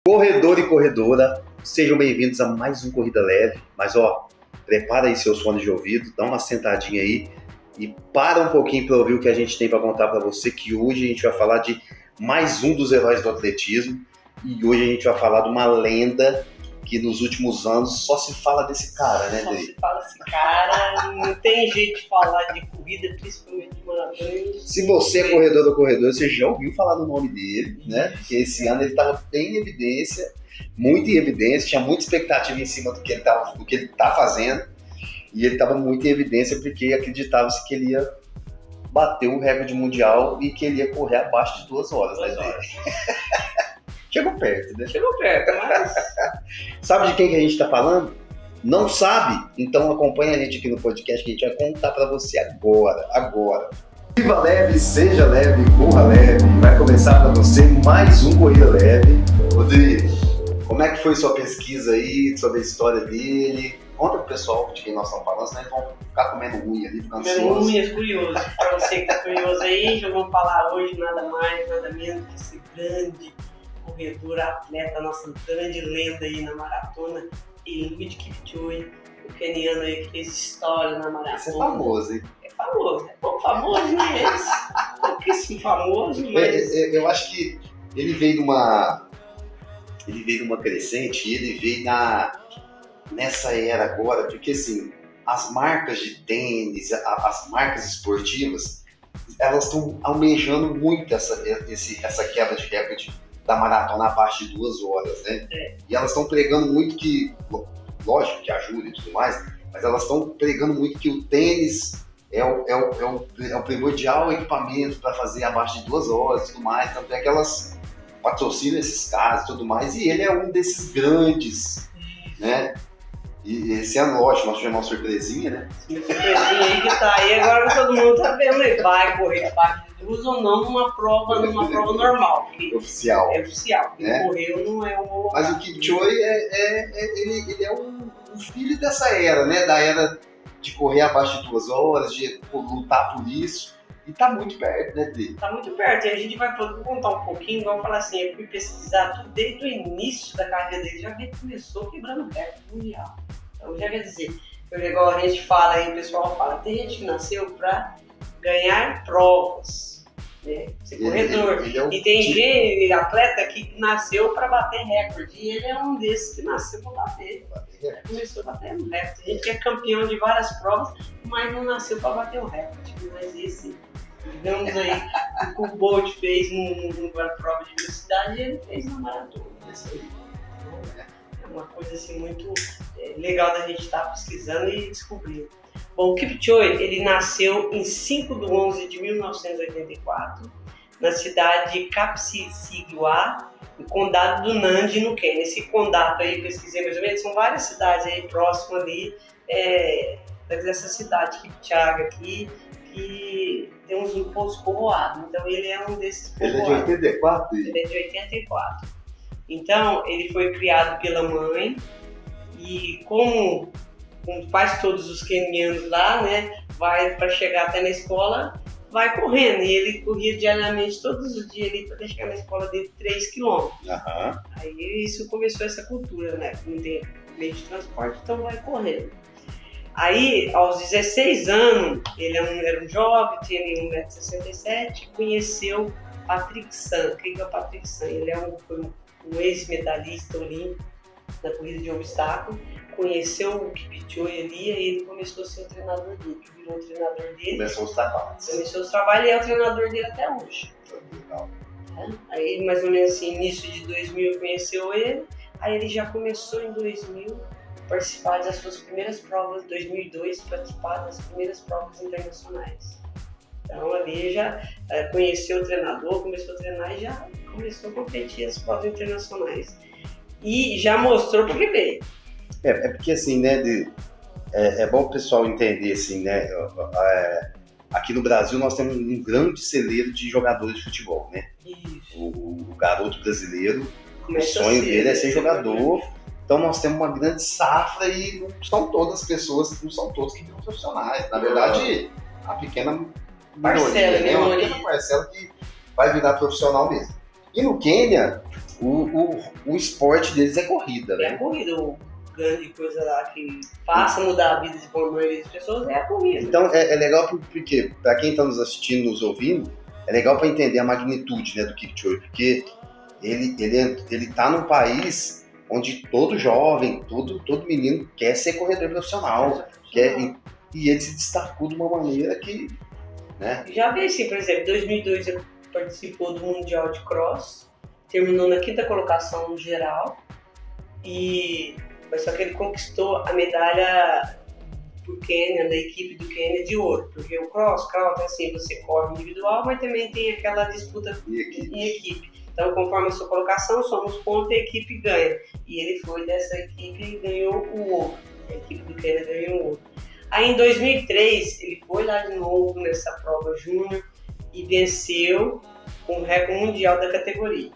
Corredor e corredora, sejam bem-vindos a mais um Corrida Leve, mas prepara aí seus fones de ouvido, dá uma sentadinha aí e para um pouquinho para ouvir o que a gente tem para contar para você, que hoje a gente vai falar de mais um dos heróis do atletismo e hoje a gente vai falar de uma lenda que nos últimos anos só se fala desse cara, né, Dri? Só se fala desse cara, não tem jeito de falar de corrida, principalmente de maratona. Se você é corredor ou corredora, você já ouviu falar do nome dele, né? Porque esse ano ele estava bem em evidência, muito em evidência, tinha muita expectativa em cima do que ele tá fazendo, e ele estava muito em evidência porque acreditava-se que ele ia bater o recorde mundial e que ele ia correr abaixo de 2 horas, né? Chegou perto, né? Chegou perto, mas... Sabe de quem que a gente está falando? Não sabe? Então acompanha a gente aqui no podcast que a gente vai contar para você agora. Viva leve, seja leve, corra leve. Vai começar para você mais um Corrida Leve. Rodrigo, como é que foi sua pesquisa aí, sobre a história dele? Conta pro pessoal de quem nós estamos falando, senão eles vão ficar comendo unha ali, ficando ansiosos. Comendo unhas, curioso. Para você que está curioso aí, já vamos falar hoje nada mais, nada menos que esse grande corredor, atleta, nossa grande lenda aí na maratona, Eliud Kipchoge, o keniano aí que fez história na maratona. Esse é famoso, hein? É pouco famoso, né? Pouquíssimo famoso, mas... Eu acho que ele veio de uma crescente e ele veio nessa era agora, porque assim, as marcas de tênis, as marcas esportivas, elas estão almejando muito essa quebra de recorde da maratona abaixo de 2 horas, né? E elas estão pregando muito que, lógico que ajuda e tudo mais, mas elas estão pregando muito que o tênis é o primordial equipamento para fazer abaixo de 2 horas e tudo mais, tanto é que elas patrocinam esses caras e tudo mais, e ele é um desses grandes, né? E esse ano, lógico, nós tivemos uma surpresinha, né? Uma surpresinha aí que tá aí, agora todo mundo tá vendo, ele vai correr abaixo de 2 ou não numa prova normal. Oficial. É oficial, quem né? Correu não é um... Mas o Kipchoge, ele é um filho dessa era, né? Da era de correr abaixo de 2 horas, de lutar por isso. E tá muito perto, né, Dri? Tá muito perto. E a gente vai contar um pouquinho, vamos falar assim, eu fui pesquisar tudo desde o início da carreira dele, já vi que começou quebrando o recorde mundial. Então já quer dizer, igual a gente fala aí, o pessoal fala, tem gente que nasceu pra ganhar provas, né? Ser corredor. E tem gente, atleta que nasceu pra bater recorde. E ele é um desses que nasceu pra bater. Começou batendo recorde. A gente é campeão de várias provas, mas não nasceu pra bater o recorde. Mas esse, digamos aí, o que o Bolt fez numa prova de velocidade, ele fez na maratona. É uma coisa assim muito legal da gente estar pesquisando e descobrindo. Bom, o Kipchoge, ele nasceu em 5/11/1984, na cidade de Kapsisiwaa, no condado do Nandi, no Quênia. Esse condado aí, pesquisei mais ou menos, são várias cidades aí próximas ali dessa cidade, Kipchoge aqui, que tem uns poucos povoados. Então ele é um desses povoados. Ele é de 84? Ele é de 84. Então ele foi criado pela mãe e como quase todos os quenianos lá, né, vai para chegar até na escola, vai correndo. E ele corria diariamente, todos os dias, para chegar na escola dele 3 km. Aí isso começou essa cultura, né? Não tem meio de transporte, então vai correndo. Aí, aos 16 anos, ele era um jovem, tinha 1,67 m, conheceu Patrick Sun. O que é o Patrick Sun? Ele foi um ex-medalhista olímpico na corrida de obstáculo. Conheceu o Kipchoge ali, aí ele começou a ser o treinador dele, que virou o treinador dele. Começou os trabalhos e é o treinador dele até hoje. Legal. Aí, mais ou menos assim, início de 2000 conheceu ele, aí ele já começou em 2000 participar das suas primeiras provas, 2002 participar das primeiras provas internacionais. Então ali já conheceu o treinador, começou a treinar e já começou a competir as provas internacionais. E já mostrou porque veio. É porque assim, né, é bom o pessoal entender assim, né, aqui no Brasil nós temos um grande celeiro de jogadores de futebol, né? Isso. O garoto brasileiro, Começa o sonho dele é ser jogador, então nós temos uma grande safra e não são todos que viram profissionais, na verdade a pequena minoria, né? Uma pequena parcela que vai virar profissional mesmo. E no Quênia, o esporte deles é corrida, né? É a corrida, o grande coisa lá que faça mudar a vida de uma maioria das pessoas é a corrida. Então é legal porque, para quem está nos assistindo, nos ouvindo, é legal para entender a magnitude, né, do Kipchoge, porque ele tá num país onde todo jovem, todo menino quer ser corredor profissional, e ele se destacou de uma maneira que, né? Já vi assim, por exemplo, em 2002 ele participou do Mundial de Cross, terminou na 5ª colocação no geral, mas só que ele conquistou a medalha do Quênia, da equipe do Quênia, de ouro, porque o cross, assim, você corre individual, mas também tem aquela disputa em equipe. Então, conforme a sua colocação, somos pontos e a equipe ganha. E ele foi dessa equipe e ganhou o ouro. A equipe do Quênia ganhou o ouro. Aí, em 2003, ele foi lá de novo nessa prova júnior e venceu com o recorde mundial da categoria.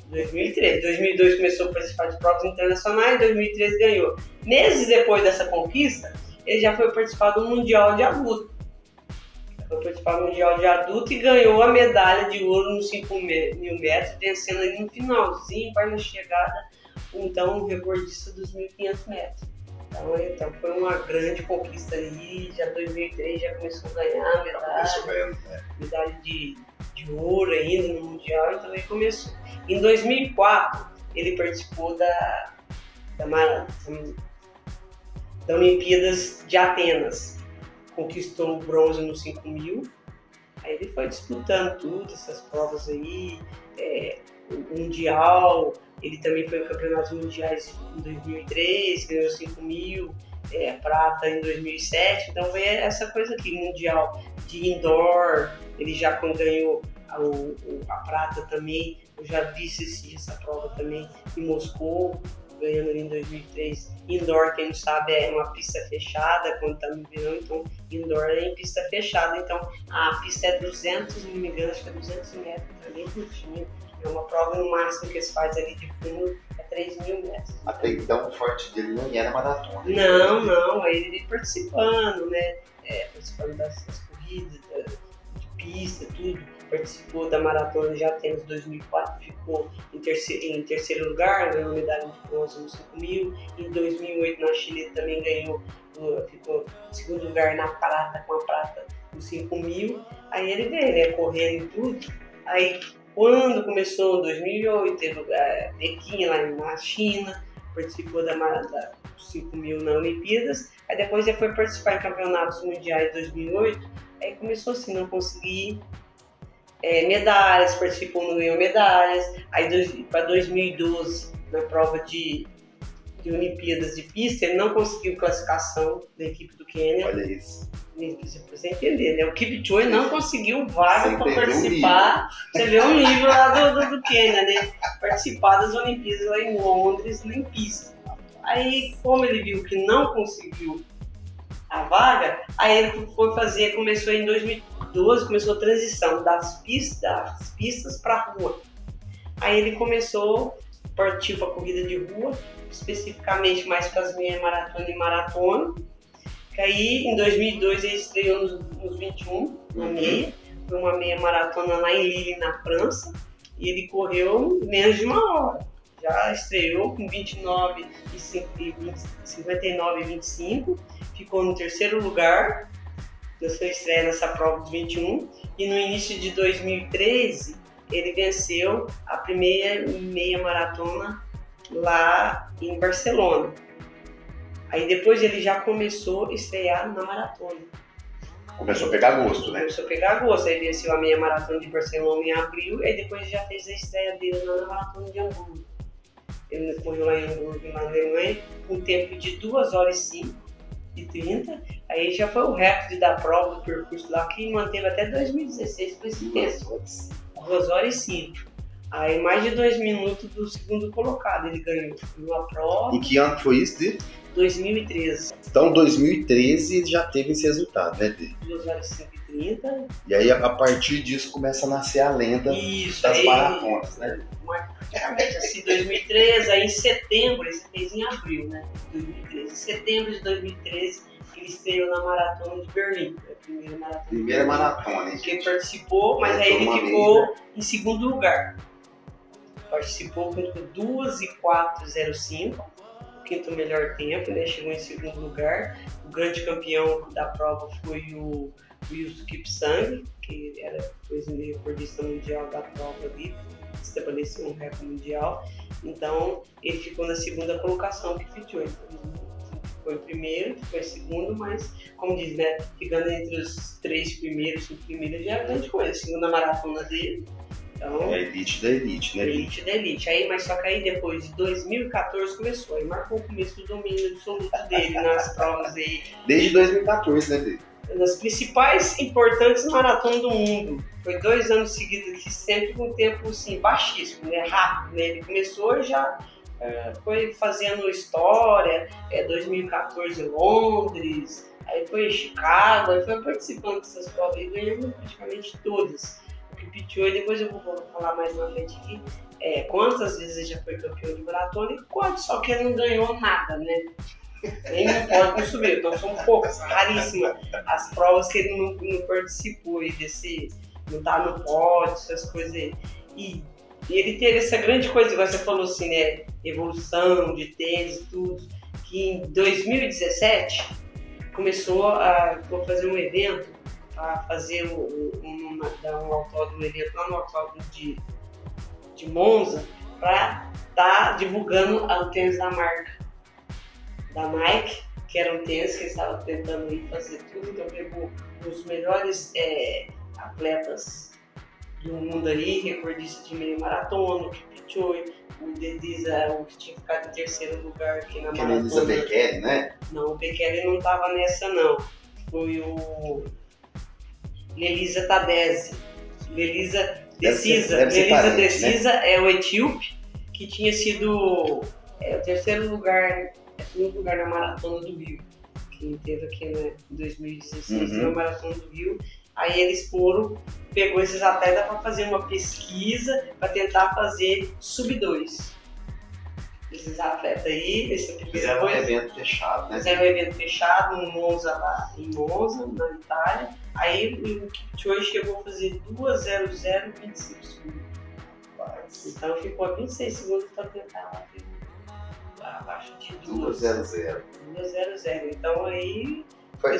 2003. 2002 começou a participar de provas internacionais, 2013 ganhou. Meses depois dessa conquista, ele já foi participar do Mundial de Adulto. E ganhou a medalha de ouro nos 5.000 metros, vencendo ali no finalzinho, para na chegada, então, o recordista dos 1.500 metros. Então foi uma grande conquista ali, já em 2003 já começou a ganhar medalha de ouro ainda no Mundial, então ele começou. Em 2004, ele participou da Olimpíadas de Atenas, conquistou o bronze no 5.000, aí ele foi disputando tudo, essas provas aí, o Mundial, ele também foi em campeonatos mundiais em 2003, ganhou 5.000, prata em 2007, então foi essa coisa aqui, Mundial de Indoor, ele já ganhou a prata também, eu já vi essa prova também em Moscou, ganhando ali em 2003. Indoor, quem não sabe, é uma pista fechada, quando está no verão, então indoor é em pista fechada, então a pista é 200, não me engano, acho que é 200 metros, é bem curtinho, é uma prova no máximo que eles fazem ali de fundo, é 3.000 metros. Até então o forte dele não era maratona. Não, aí ele participando, né, participando das corridas, de pista, tudo. Participou da Maratona de Atenas 2004, ficou em terceiro lugar, ganhou medalha de bronze no 5.000. Em 2008, na Chile, também ficou em segundo lugar na prata, com a prata no 5.000. Aí ele veio, correndo em tudo. Aí, quando começou em 2008, teve Pequim, lá na China, participou da 5.000 na Olimpíadas. Aí depois ele foi participar em campeonatos mundiais em 2008. Aí começou assim, não conseguir medalhas, participou, não ganhou medalhas. Aí para 2012, na prova de Olimpíadas de pista, ele não conseguiu classificação da equipe do Quênia. Olha isso. Pra você entender, né? O Kipchoge não conseguiu vaga para participar. Você vê um livro lá do Quênia, né? Participar das Olimpíadas lá em Londres, em pista. Aí, como ele viu que não conseguiu a vaga, aí ele começou em 2012, começou a transição das pistas para a rua. Aí ele partiu para a corrida de rua, especificamente mais para as meia maratona e maratona. Que aí em 2002 ele estreou nos 21, na meia, foi uma meia maratona lá em Lille, na França, e ele correu menos de uma hora. Já estreou com 59 e 59 e 25, ficou no terceiro lugar na sua estreia nessa prova dos 21, e no início de 2013 ele venceu a primeira meia maratona lá em Barcelona. Aí depois ele já começou a estrear na maratona. Começou a pegar gosto, né? Começou a pegar gosto, aí venceu a meia maratona de Barcelona em abril, aí depois já fez a estreia dele na maratona de Hamburgo. Ele correu lá em Hamburgo, na Alemanha, com um tempo de 2 horas e 5 e 30. Aí já foi o recorde da prova, do percurso lá, que manteve até 2016 com esse tempo. 2 horas e 5. Aí mais de 2 minutos do segundo colocado ele ganhou uma prova. Em que ano foi isso, Dê? 2013. Então, 2013 ele já teve esse resultado, né, Dê? 2 horas e 5 e 30. E aí, a partir disso, começa a nascer a lenda das maratonas, né? Praticamente assim, 2013, aí em setembro, ele fez em abril, né? 2013. Em setembro de 2013, ele estreou na maratona de Berlim. A primeira maratona, hein? Que ele participou, mas aí ele ficou em segundo lugar. participou com 2:04:05, o quinto melhor tempo, né? Chegou em segundo lugar. O grande campeão da prova foi o Wilson Kipsang, que era depois o recordista mundial da prova ali, estabeleceu um recorde mundial. Então ele ficou na segunda colocação, que Kipchoge foi em primeiro, foi em segundo, mas, como diz, né, ficando entre os 3 primeiros, 5 primeiros, já é grande coisa. Segunda maratona dele. Então, é a elite da elite, né? Elite da elite. Aí, mas só que aí depois de 2014 começou. Aí marcou o começo do domínio absoluto dele nas provas aí. Desde 2014, né, dele? Nas principais importantes maratonas do mundo. Foi 2 anos seguidos aqui, sempre com tempo assim, baixíssimo, né? Rápido, né? Ele começou já, foi fazendo história, 2014 Londres, aí foi Chicago, aí foi participando dessas provas e ganhando praticamente todas. O Kipchoge, depois eu vou falar mais na frente aqui, quantas vezes ele já foi campeão de maratona e quantas, só que ele não ganhou nada, né? Nem no pódio não subiu, então são poucas, raríssimas as provas que ele não participou e não tá no pódio, essas coisas aí. E ele teve essa grande coisa, igual você falou assim, né? Evolução de tênis e tudo, que em 2017 começou a fazer um evento para fazer dar um autódromo, evento lá no autódromo de Monza, para estar divulgando o tênis da marca da Nike, que era um tênis que eles estavam tentando ir fazer tudo, então pegou os melhores atletas do mundo ali, recordista de meia maratona, o Kipchoge, o Dedisa, o que tinha ficado em terceiro lugar aqui na maratona. Elisa Bekele, né? Não, o Bekele não estava nessa não, foi o Lelisa Tadese. Lelisa Decisa é o etíope, que tinha sido o terceiro lugar na Maratona do Rio, que teve aqui, né, em 2016, na Maratona do Rio. Aí eles pegou esses atletas para fazer uma pesquisa para tentar fazer sub-2. Esses atletas aí, fizeram um evento fechado, né? Fizeram um evento fechado em Monza, na Itália. Aí o Kipchoge chegou a fazer 2:00:25 segundos. Então ficou a 26 segundos para tentar abaixo de 2:00. 2:00. Então aí. Foi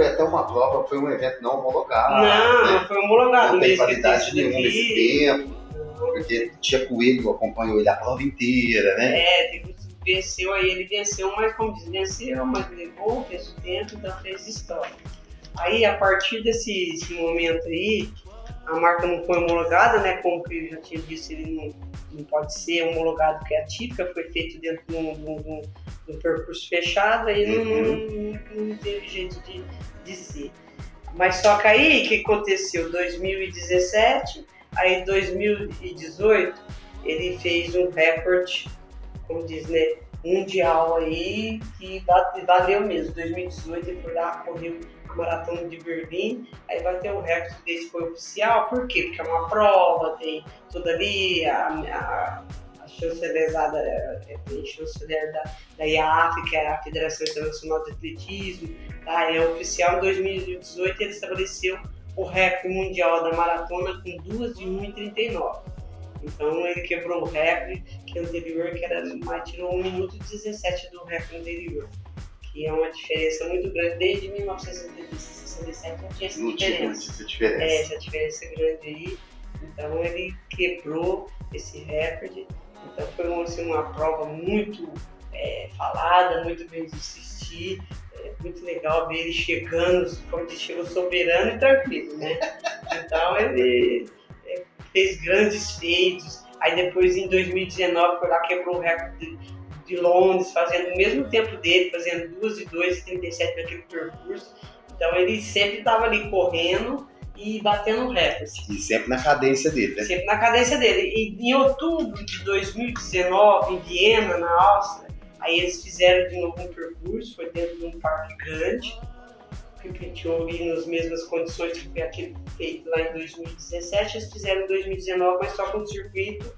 até uma prova, foi um evento não homologado. Não foi homologado. Não tem qualidade nenhuma nesse tempo, porque tinha Coelho, acompanhou ele a prova inteira, né? Ele venceu, mas como diz, mas levou, fez o tempo, então fez história. Aí, a partir desse momento aí, a marca não foi homologada, né? Como que eu já tinha dito, ele não pode ser homologado, porque é atípica, foi feito dentro de um percurso fechado, aí não teve jeito de ser. Mas só que aí, o que aconteceu? 2017, aí 2018, ele fez um recorde, como diz, né, mundial aí, que valeu mesmo. 2018 ele foi lá, correu a Maratona de Berlim, aí bateu o recorde desse, foi oficial. Por quê? Porque é uma prova, tem tudo ali, a chanceler da IAAF, que é a Federação Internacional de Atletismo, tá? É oficial. Em 2018 ele estabeleceu o recorde mundial da maratona com 2:01:39. Então ele quebrou o recorde que anterior, que tirou 1 minuto e 17 do recorde anterior, que é uma diferença muito grande. Desde 1967 não tinha essa diferença. Essa diferença grande aí. Então ele quebrou esse recorde. Então foi assim, uma prova muito falada, muito bem de assistir. Muito legal ver ele chegando, como ele chegou soberano e tranquilo, né? Então ele fez grandes feitos. Aí depois, em 2019, foi lá, quebrou o recorde de Londres, fazendo o mesmo tempo dele, fazendo 2:02:37 naquele percurso. Então ele sempre estava ali correndo e batendo recorde. E sempre na cadência dele, né? Sempre na cadência dele. E em outubro de 2019, em Viena, na Áustria, aí eles fizeram de novo um percurso, foi dentro de um parque grande, que repetiu ali nas mesmas condições que foi aquele feito lá em 2017, eles fizeram em 2019, mas só com um circuito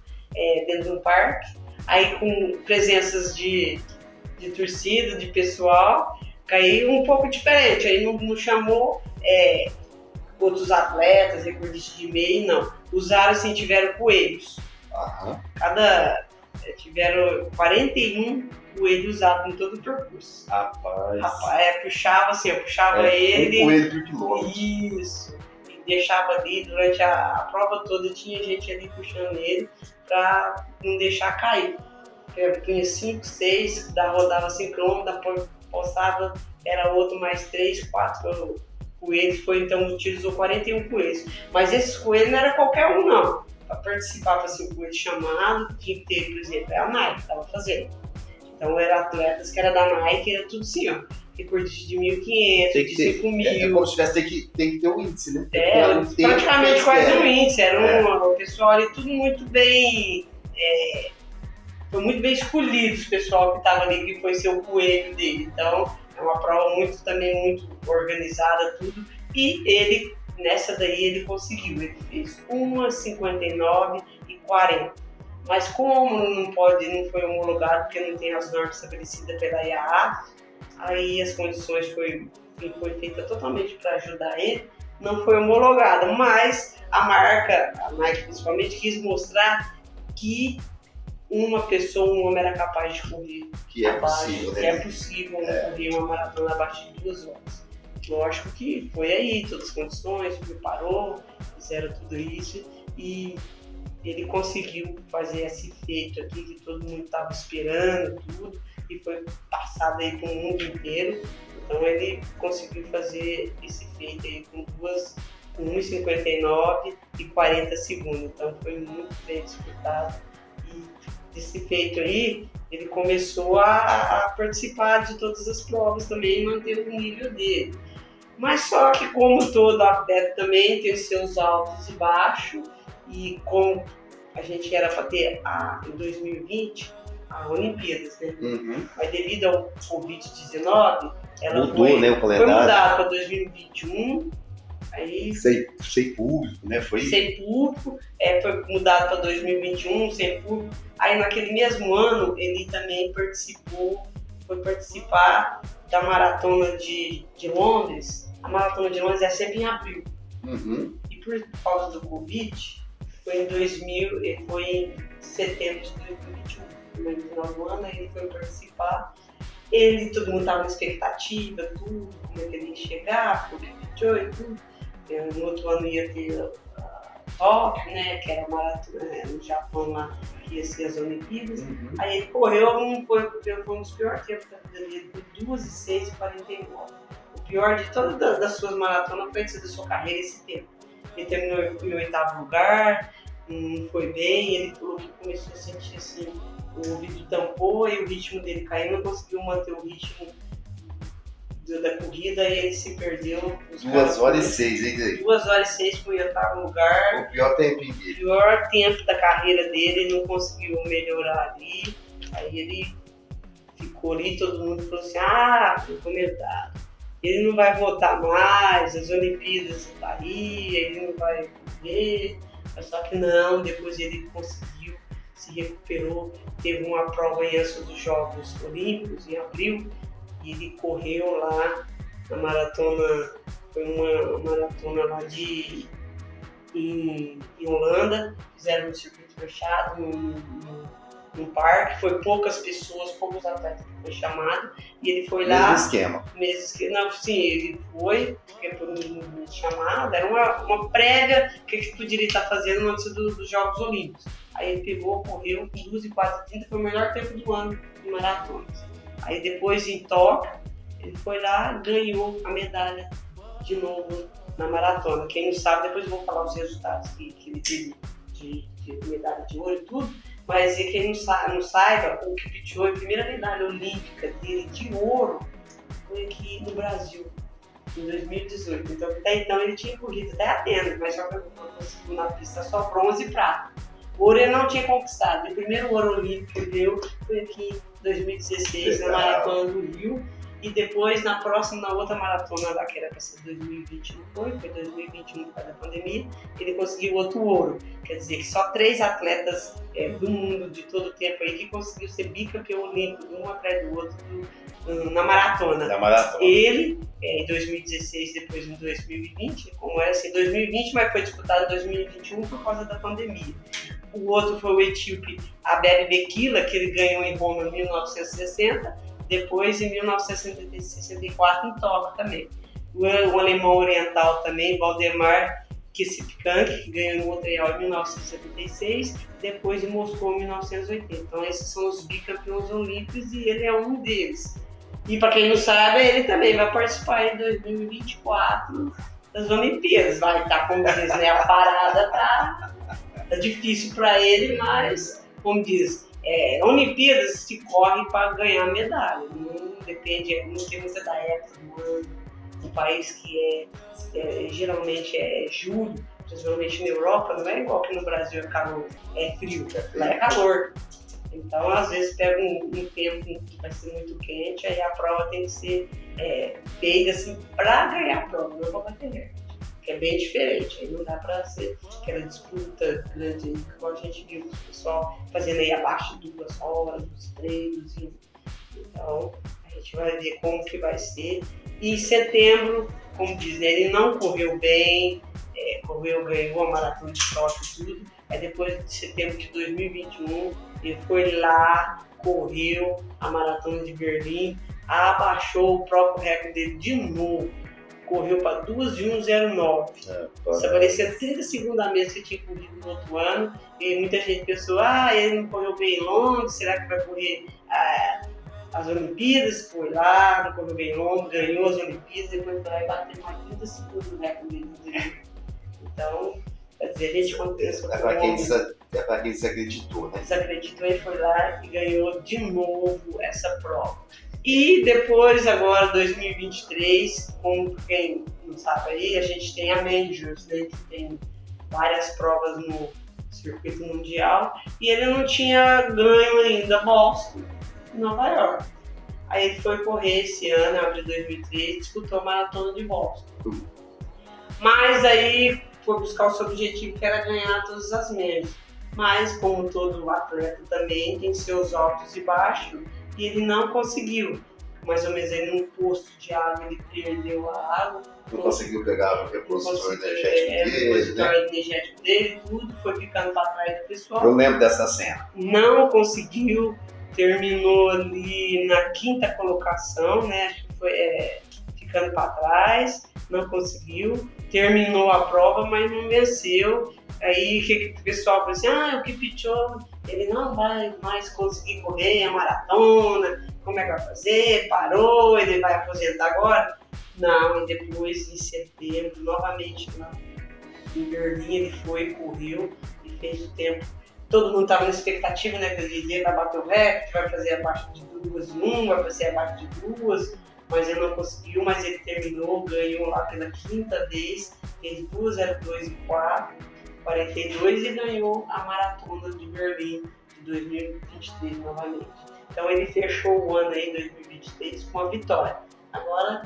dentro de um parque, aí com presenças de torcida, de pessoal, caiu um pouco diferente, aí não chamou outros atletas, recordistas de meia, não. Usaram assim, tiveram coelhos. Tiveram 41 coelhos usados em todo o percurso. Rapaz. Puxava assim, eu puxava ele. Um coelho por quilômetro. Isso. E deixava ali durante a prova toda, tinha gente ali puxando ele para não deixar cair. Tinha 5, 6, rodava 5 km, depois postava, era outro mais 3, 4 coelhos. Então utilizou 41 coelhos. Mas esses coelhos não era qualquer um, não. Para participar, para ser um coelho chamado, tinha que ter, por exemplo, a Nike estava fazendo. Então eram atletas que era da Nike, era tudo assim, ó. Recorde de 1.500, de 5.000. É como se tivesse tem que ter um índice, né? Praticamente quase um índice. Era um pessoal ali, tudo muito bem. Foi muito bem escolhido o pessoal que estava ali, que foi ser o coelho dele. Então, é uma prova muito organizada, tudo. E ele, nessa daí, ele conseguiu. Ele fez 1:59:40. Mas como não foi homologado, porque não tem as normas estabelecidas pela IAA, aí as condições foi feita totalmente para ajudar ele, não foi homologada. Mas a marca, a Nike principalmente, quis mostrar que uma pessoa, um homem era capaz de correr que é possível, né? Que é possível correr uma maratona abaixo de 2 horas. Lógico que foi aí, todas as condições, preparou, fizeram tudo isso e ele conseguiu fazer esse feito aqui que todo mundo estava esperando, tudo, e foi passado aí para o mundo inteiro. Então ele conseguiu fazer esse feito aí com 1:59:40. Então foi muito bem disputado. Desse feito aí, ele começou a participar de todas as provas também e manter o nível dele. Mas só que, como todo atleta também tem seus altos e baixos, e como a gente era para ter em 2020 a Olimpíadas, né? Uhum. Mas devido ao Covid-19, ela mudou, né, o calendário. Foi mudada para 2021. Aí, sem público, né? Sem público, foi mudado para 2021, sem público. Aí naquele mesmo ano ele também foi participar da Maratona de Londres. A Maratona de Londres é sempre em abril. Uhum. E por causa do Covid, foi em setembro de 2021. No final do ano ele foi participar. Todo mundo estava na expectativa, tudo, como é que ele ia chegar, porque pediu e tudo. No outro ano ia ter Tóquio, né, que era a maratona no Japão lá, que ia ser as Olimpíadas. Uhum. Aí ele correu, foi um dos piores tempos da vida dele, foi 2:06:49. O pior de todas as suas maratonas foi da sua carreira esse tempo. Ele terminou em 8º lugar, não foi bem, ele falou que começou a sentir assim, o ouvido tampou e o ritmo dele caiu, não conseguiu manter o ritmo da corrida e ele se perdeu. 2:06, hein, daí? 2:06 foi o 8º lugar. O pior tempo dele. O pior tempo da carreira dele, ele não conseguiu melhorar ali. Aí ele ficou ali, todo mundo falou assim, foi comentado. Ele não vai voltar mais, as Olimpíadas tá aí, ele não vai correr. Só que não, depois ele conseguiu, se recuperou, teve uma prova antes dos Jogos Olímpicos, em abril, e ele correu lá na maratona, foi uma maratona lá em Holanda, fizeram um circuito fechado num parque, foi poucas pessoas, poucos atletas que foi chamado, e ele foi lá... Mesmo esquema. Não, sim, ele foi, porque foi um chamado, era uma prévia que ele poderia estar fazendo antes dos Jogos Olímpicos. Aí ele pegou, correu com 2:04:30, foi o melhor tempo do ano em maratonas. Aí depois em Tóquio, ele foi lá e ganhou a medalha de novo na maratona. Quem não sabe, depois eu vou falar os resultados que ele teve de medalha de ouro e tudo. Mas quem não saiba, o Kipchoge, a primeira medalha olímpica dele de ouro foi aqui no Brasil, em 2018. Então até então ele tinha corrido até Atenas, mas só que conseguiu na pista só bronze e prata. O ouro ele não tinha conquistado. O primeiro ouro olímpico que ele deu foi aqui em 2016, na Maratona do Rio. E depois, na outra maratona lá, que era para ser 2020, não foi 2021 por causa da pandemia, ele conseguiu outro ouro. Quer dizer que só 3 atletas do mundo de todo o tempo aí que conseguiu ser bicampeão olímpico, um atrás do outro, na maratona. Ele, em 2016, depois em 2020, como era assim, 2020, mas foi disputado em 2021 por causa da pandemia. o outro foi o etíope Abebe Bikila, que ele ganhou em Roma em 1960, depois em 1964 em Tóquio também. O alemão oriental também, Valdemar Kissipkank, que ganhou em Montreal em 1976, depois em Moscou em 1980. Então esses são os bicampeões olímpicos e ele é um deles. E para quem não sabe, ele também vai participar em 2024 das Olimpíadas. Vai estar, como diz, né? A parada tá difícil para ele, mas, como diz, Olimpíadas se corre para ganhar medalha. Não depende, não tem muita da época do ano. Um país que geralmente é julho, principalmente na Europa, não é igual que no Brasil é calor, é frio, lá é calor. Então, às vezes, pega um tempo que vai ser muito quente, aí a prova tem que ser feita assim, para ganhar a prova, não para bater recorde, que é bem diferente. Aí não dá para ser aquela disputa grande, como a gente viu o pessoal fazendo aí abaixo de 2 horas, dos treinos. Então, a gente vai ver como que vai ser. E em setembro, como diz, ele não correu bem, ganhou a maratona de Tóquio e tudo. Aí depois de setembro de 2021, ele foi lá, correu a maratona de Berlim, abaixou o próprio recorde dele de novo, correu para 2:1:09. Estabeleceu 30 segundos a menos que tinha corrido no outro ano. E muita gente pensou, ele não correu bem longo, será que vai correr as Olimpíadas? Foi lá, não correu bem longo, ganhou as Olimpíadas, depois foi lá e bateu mais 30 segundos no recorde dele. Então, quer dizer, a gente acontece. É para quem desacreditou, né? Desacreditou e foi lá e ganhou de novo essa prova. E depois, agora, 2023, como quem não sabe aí, a gente tem a Majors, né, que tem várias provas no circuito mundial, e ele não tinha ganho ainda Boston, Nova York. Aí ele foi correr esse ano, abril de 2003, disputou a maratona de Boston. Mas aí foi buscar o seu objetivo, que era ganhar todas as Majors. Mas, como todo atleta também, tem seus altos e baixos, e ele não conseguiu. Mais ou menos ele num posto de água, ele perdeu a água. Não conseguiu pegar o repositor energético dele, tudo, foi ficando para trás do pessoal. Eu lembro dessa cena. Não conseguiu, terminou ali na 5ª colocação, né? Acho que foi ficando para trás, não conseguiu. Terminou a prova, mas não venceu. Aí o pessoal falou assim, o Kipchoge, ele não vai mais conseguir correr a maratona, como é que vai fazer? Parou, ele vai aposentar agora? Não, e depois em setembro, novamente lá em Berlim, ele foi, correu e fez o tempo. Todo mundo estava na expectativa, né, que ele vai bater o recorde, vai fazer abaixo de 2:01, vai fazer abaixo de 2, mas ele não conseguiu, mas ele terminou, ganhou lá pela 5ª vez, fez 2:02:42 e ganhou a maratona de Berlim de 2023 novamente. Então ele fechou o ano aí, 2023, com a vitória. Agora,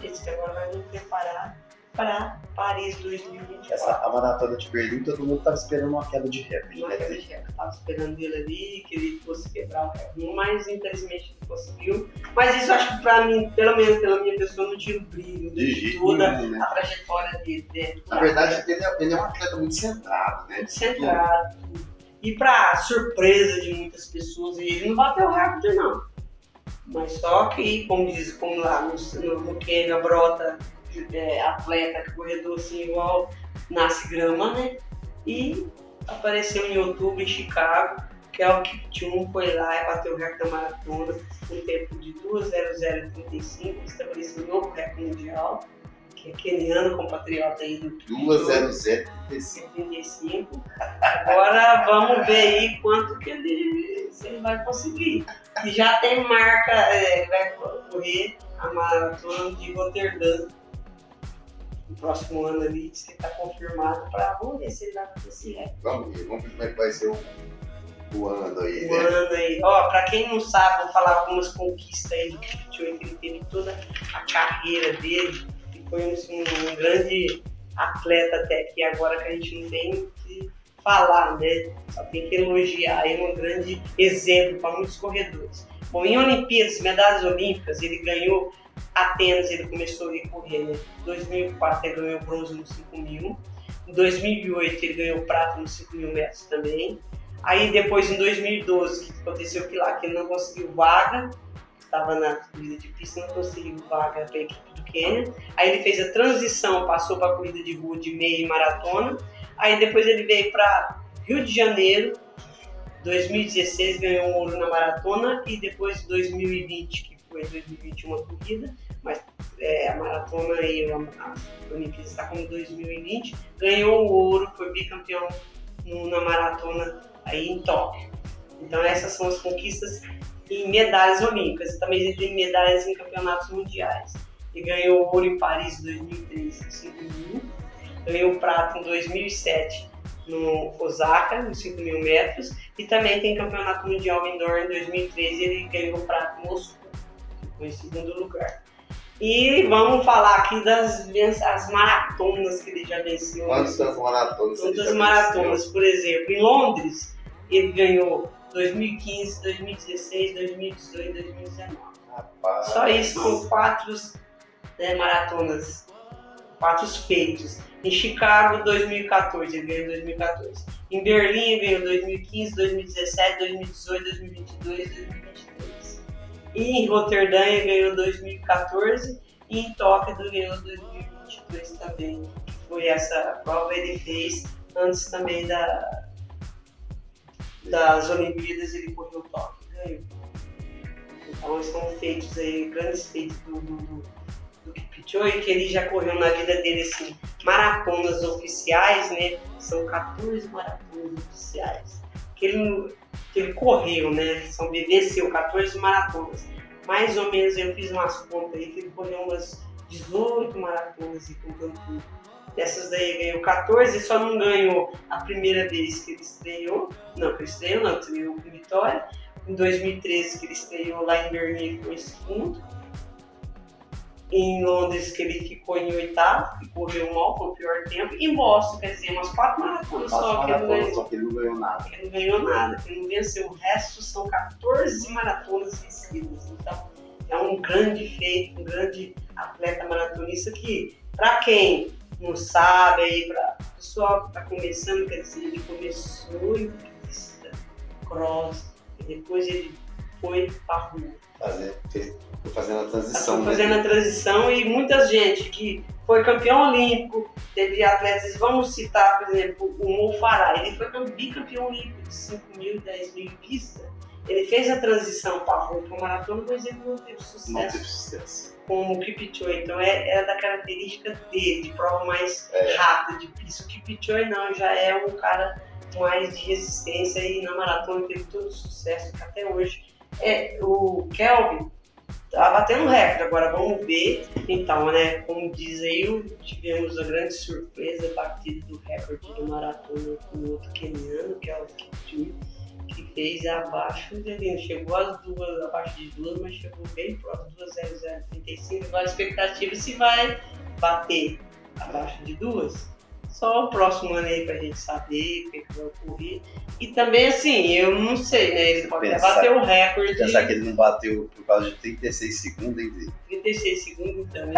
vai nos preparar para Paris 2024. A maratona de Berlim, todo mundo estava esperando uma queda de recorde. Uma queda de recorde. Estava esperando ele ali, que ele fosse quebrar o recorde. Mas, infelizmente, não conseguiu. Mas isso, acho que para mim, pelo menos pela minha pessoa, não tira o brilho de toda a trajetória dele. Na verdade, ele é um atleta muito centrado, né? Muito centrado. E para surpresa de muitas pessoas, ele não bateu o recorde, não. Mas só que, como lá no Quênia brota atleta, corredor assim, igual nasce grama, né? E apareceu em outubro em Chicago, que é o Kipchoge, foi lá e bateu o recorde da maratona com um tempo de 2:00:35, estabeleceu um novo recorde mundial, que é queniano, compatriota aí do Kipchoge. 2:00:35. Agora vamos ver aí quanto que se ele vai conseguir. E já tem marca, vai correr a maratona de Roterdã no próximo ano ali, diz que está confirmado vamos ver se ele vai fazer esse recorde. Vamos ver como é que vai ser o ano aí. O ano aí. Para quem não sabe, vou falar algumas conquistas aí do Kipchoge, que ele teve toda a carreira dele, e foi um grande atleta até que agora que a gente não tem que falar, né? Só tem que elogiar, é um grande exemplo para muitos corredores. Bom, em Olimpíadas, medalhas olímpicas, ele ganhou Atenas, ele começou a correr, né? Em 2004 ele ganhou bronze no 5.000, em 2008 ele ganhou prata nos 5.000 metros também, Aí depois, em 2012, que aconteceu que lá, que ele não conseguiu vaga, estava na corrida de pista, não conseguiu vaga para a equipe do Quênia. Aí ele fez a transição, passou para a corrida de rua de meia e maratona. Aí depois ele veio para Rio de Janeiro, 2016 ganhou um ouro na maratona, e depois 2020, que foi 2021 a corrida, mas a maratona e a Olimpíada está como 2020, ganhou o ouro, foi bicampeão na maratona aí em Tóquio. Então essas são as conquistas em medalhas olímpicas. Também ele tem medalhas em campeonatos mundiais. Ele ganhou ouro em Paris em 2003 em 5 mil, ganhou prata em 2007 no Osaka, nos 5 mil metros, e também tem campeonato mundial indoor em 2013, ele ganhou prata em Moscou, ficou em segundo lugar. E vamos falar aqui das maratonas que ele já venceu. Quantas maratonas? Quantas maratonas, por exemplo, em Londres, ele ganhou 2015, 2016, 2018, 2019. Rapaz. Só isso com 4 maratonas, 4 feitos. Em Chicago, 2014, ele ganhou 2014. Em Berlim, ele ganhou 2015, 2017, 2018, 2022, 2023. E em Roterdã, ele ganhou 2014. E em Tóquio, ele ganhou 2022 também. Foi essa prova que ele fez antes também das Olimpíadas, ele correu Tóquio e ganhou. Então, são feitos aí, grandes feitos do Kipchoge, que ele já correu na vida dele, assim, maratonas oficiais, né? São 14 maratonas oficiais que ele correu, né? Venceu 14 maratonas. Mais ou menos, eu fiz umas contas aí, que ele correu umas 18 maratonas e contando tudo. Dessas daí ele ganhou 14, só não ganhou a primeira vez que ele estreou. Estreou com vitória. Em 2013, que ele estreou lá em Berlim, ficou em segundo. Em Londres, que ele ficou em oitavo, que correu mal, foi o pior tempo. E em Boston, quer dizer, umas 4 maratonas só que ele não ganhou nada. Ele não ganhou nada, que ele não venceu. O resto são 14 maratonas vencidas. Então, é um grande feito, um grande atleta maratonista que, para quem não sabe, aí, para o pessoal que está começando, quer dizer, ele começou em pista, cross, e depois ele foi para a rua. Fazendo a transição. Fazendo a transição, e muita gente que foi campeão olímpico, teve atletas, vamos citar, por exemplo, o Mo Farah, ele foi bicampeão olímpico de 5 mil e 10 mil em pista. Ele fez a transição para a rua, para o maratona, mas ele não teve sucesso. Como o Kipchoge, então era da característica dele, de prova mais rápida, de pista. O Kipchoge não, já é um cara mais de resistência, e na maratona teve todo o sucesso até hoje. O Kelvin tá batendo recorde, agora vamos ver. Então, né, como diz aí, tivemos a grande surpresa, batida do recorde do maratona com o outro queniano, que é o Kipchoge, que fez abaixo dele, chegou abaixo de 2, mas chegou bem próximo, 2:00:35. Agora a expectativa é se vai bater abaixo de 2. Só o próximo ano aí pra gente saber o que vai ocorrer. E também, assim, eu não sei, né? Ele pode até bater o recorde. Pensar que ele não bateu por causa de 36 segundos, hein? 36 segundos também.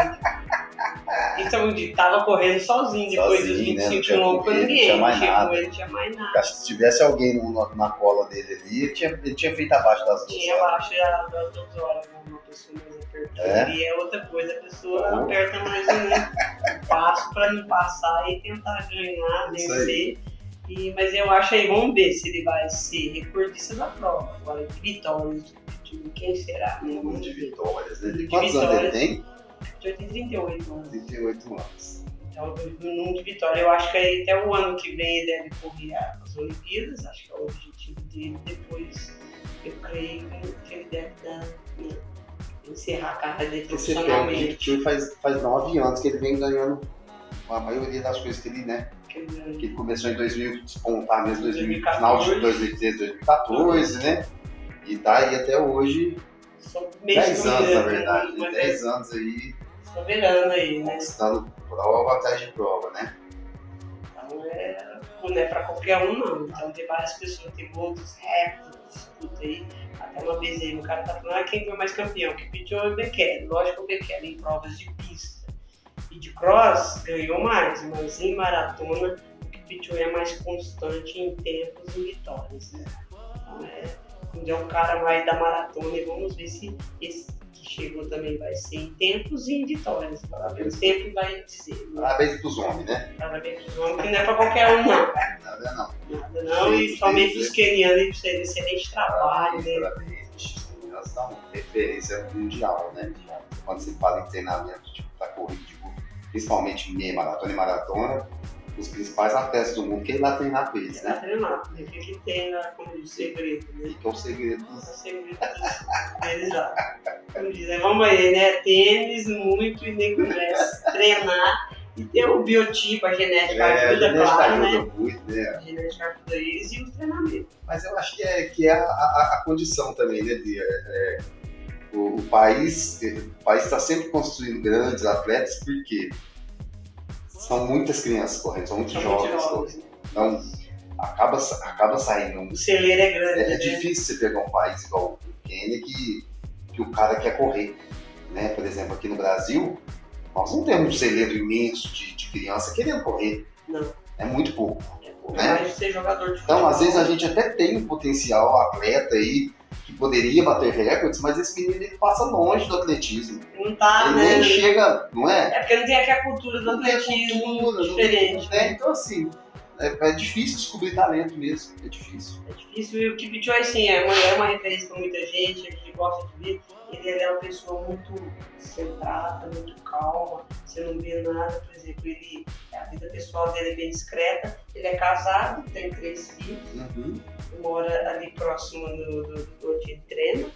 Então, ele tava correndo sozinho depois dos 25 km com ninguém. Não tinha mais nada. Acho que se tivesse alguém na cola dele ali, ele tinha feito abaixo das 2 horas. Tinha abaixo das 2 horas, uma pessoa mais apertada. E é outra coisa, a pessoa aperta mais um passo para me passar e tentar ganhar, vencer. Mas eu acho aí, vamos ver se ele vai ser recordista da prova. Agora, de vitórias, quem será? Número de vitórias, né? Quantos anos ele tem? Ele tem 38 anos. 38 anos. Então, no número de vitória, eu acho que aí, até o ano que vem ele deve correr as Olimpíadas, acho que é o objetivo dele. Depois, eu creio que ele deve encerrar a carreira dele profissionalmente. Você faz 9 anos que ele vem ganhando a maioria das coisas que ele, né? Que ele começou em 2000, despontar mesmo, final de 2013, 2014, né? E tá aí até hoje, 10 anos na verdade, 10 anos aí. Soberano aí, né? Conquistando prova atrás de prova, né? Então não é pra qualquer um não. Então tem várias pessoas, tem outros recordes, disputa aí. Até uma vez aí o cara tá falando, quem foi mais campeão? Que pediu o Bekele. Lógico que o Bekele em provas de pista e de cross ganhou mais, mas em maratona o Kipchoge é mais constante em tempos e vitórias, né? Então, é um cara mais da maratona e vamos ver se esse que chegou também vai ser em tempos e em vitórias. O tempo vai dizer. Né? Parabéns pros homens, né? Parabéns pros homens, que não é pra qualquer um, não. Nada não. Nada não, e somente os quenianos, eles têm excelente trabalho, né? Parabéns. Elas são referência mundial, né? Quando se fala em treinamento tipo, para corrida, tipo, principalmente meia maratona e maratona, os principais atletas do mundo querem ir lá treinar com eles, né? Treinar, o que tem lá como o segredo, né? Que é o segredo O segredo deles lá. Como dizem, vamos aí, né? Tênis, muito e nem conversa. Treinar e ter o biotipo, a genética ajuda, claro, né? Muito, né? A genética ajuda eles e os treinamentos. Mas eu acho que é a condição também, né, Bia? O país está sempre construindo grandes atletas porque são muitas crianças correndo, são muitos jovens correndo. Então, acaba saindo. O celeiro é grande. É difícil você pegar um país igual o Quênia que o cara quer correr. Né? Por exemplo, aqui no Brasil, nós não temos um celeiro imenso de criança querendo correr. Não. É muito pouco. Né? Mais de ser jogador de futebol. Então, às vezes a gente até tem um potencial atleta aí que poderia bater recordes, mas esse menino ele passa longe do atletismo. Não tá, ele né? nem chega, não é? É porque não tem aqui a cultura do atletismo diferente. Né? Então, assim, é difícil descobrir talento mesmo. É difícil. É difícil. E o Kipchoge, assim, é uma referência para muita gente, a gente gosta de ver. Ele é uma pessoa muito centrada, muito calma. Você não vê nada, por exemplo, a vida pessoal dele é bem discreta. Ele é casado, tem 3 filhos. Mora ali próximo do onde ele treina.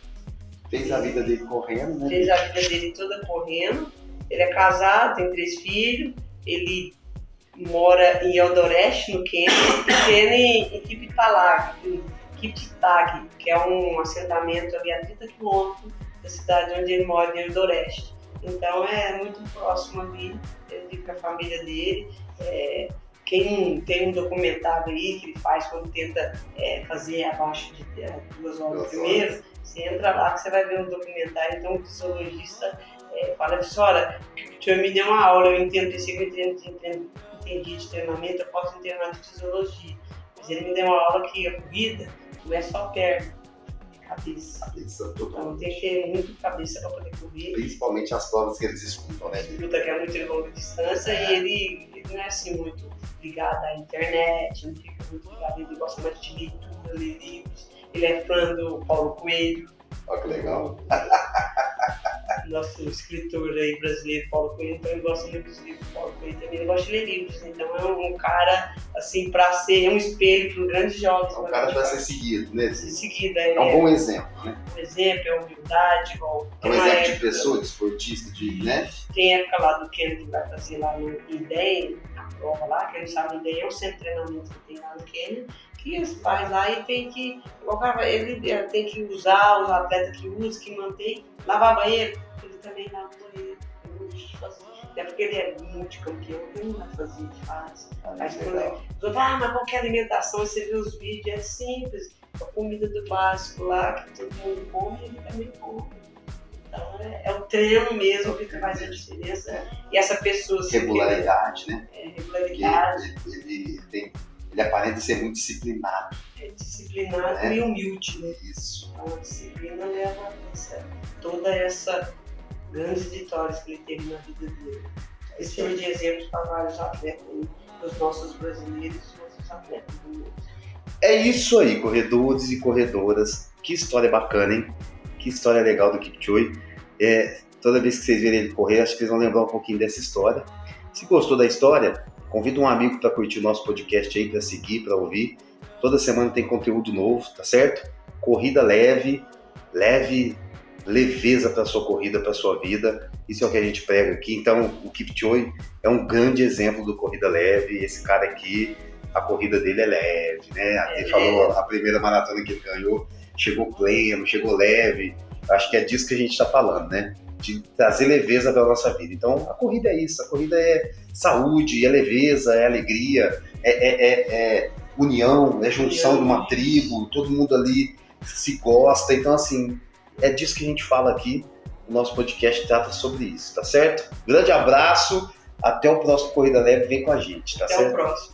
Fez a vida dele correndo, né? Fez a vida dele toda correndo. Ele é casado, tem 3 filhos. Ele mora em Eldoret, no Quênia, e treina em Kipchoge, que é um assentamento ali a 30 quilômetros da cidade onde ele mora, em Eldoret. Então é muito próximo ali, ele vive com a família dele. Quem tem um documentário aí que ele faz quando tenta fazer abaixo de 2 horas primeiro, você entra lá que você vai ver um documentário. Então o fisiologista fala assim, olha, o senhor me deu uma aula, eu entendo que eu entendi de treinamento, eu posso treinar de fisiologia. Mas ele me deu uma aula que a corrida não é só perna, é cabeça. Então tem que ter muito cabeça para poder correr. Principalmente as provas que eles disputam, né? Disputa que é muito de longa distância e ele não é assim muito ligado à internet, não fica muito ligado, ele gosta mais de leitura, ler livros. Ele é fã do Paulo Coelho. Olha que legal. Nosso escritor aí brasileiro, Paulo Coelho, então ele gosta muito dos livros do Paulo Coelho também. Ele gosta de ler livros, então é um cara, assim, para ser um espelho para grandes jovens. É um cara para ser seguido, né? É um bom exemplo, né? Um exemplo, é humildade, igual. É um exemplo de pessoa, de esportista, né? Tem época lá do Quênia que vai fazer lá no IDEM, a prova lá, quem não sabe, o IDEM é o centro de treinamento que tem lá no Quênia. Que eles faz lá e tem que. Ele tem que usar, os atletas que usam, que mantém, lavar banheiro, ele também lava banheiro, ele não deixa de fazer. Até porque ele é multicampeão, ele não vai fazer, ele faz. Mas mas qual que é a alimentação? Você vê os vídeos, é simples, a comida do básico lá, que todo mundo come, ele também come. Então é o treino mesmo que faz a diferença. E essa pessoa. Regularidade, né? Regularidade. Ele aparenta ser muito disciplinado. É disciplinado e humilde, né? Isso. A disciplina leva toda essa grandes vitórias que ele teve na vida dele. Esse tipo de exemplos para vários atletas, dos nossos brasileiros e dos nossos atletas do mundo. É isso aí, corredores e corredoras. Que história bacana, hein? Que história legal do Kipchoge. Toda vez que vocês verem ele correr, acho que vocês vão lembrar um pouquinho dessa história. Se gostou da história, convida um amigo para curtir o nosso podcast aí, para seguir, para ouvir. Toda semana tem conteúdo novo, tá certo? Corrida leve leveza para sua corrida, para sua vida. Isso é o que a gente prega aqui. Então, o Kipchoge é um grande exemplo do corrida leve. Esse cara aqui, a corrida dele é leve, né? Ele falou a primeira maratona que ele ganhou, chegou pleno, chegou leve. Acho que é disso que a gente está falando, né? De trazer leveza para a nossa vida. Então, a corrida é isso. A corrida é saúde, é leveza, é alegria, é união, é junção de uma tribo, todo mundo ali se gosta. Então, assim, é disso que a gente fala aqui. O nosso podcast trata sobre isso, tá certo? Grande abraço, até o próximo Corrida Leve, vem com a gente, tá certo? Até o próximo.